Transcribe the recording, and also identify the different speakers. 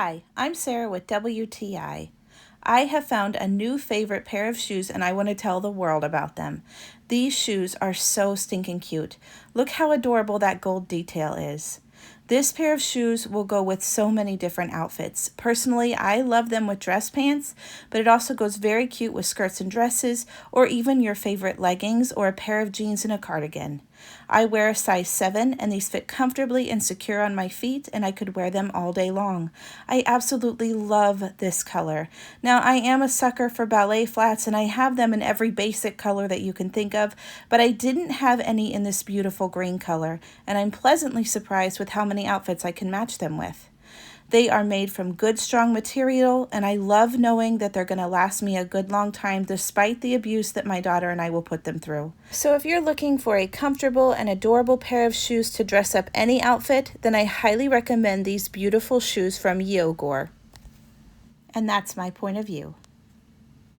Speaker 1: Hi, I'm Sarah with WTI. I have found a new favorite pair of shoes and I want to tell the world about them. These shoes are so stinking cute. Look how adorable that gold detail is. This pair of shoes will go with so many different outfits. Personally, I love them with dress pants, but it also goes very cute with skirts and dresses, or even your favorite leggings or a pair of jeans and a cardigan. I wear a size 7 and these fit comfortably and secure on my feet, and I could wear them all day long. I absolutely love this color. Now, I am a sucker for ballet flats and I have them in every basic color that you can think of, but I didn't have any in this beautiful green color, and I'm pleasantly surprised with how many outfits I can match them with. They are made from good, strong material, and I love knowing that they're going to last me a good long time despite the abuse that my daughter and I will put them through. So if you're looking for a comfortable and adorable pair of shoes to dress up any outfit, then I highly recommend these beautiful shoes from YEOGOR. And that's my point of view.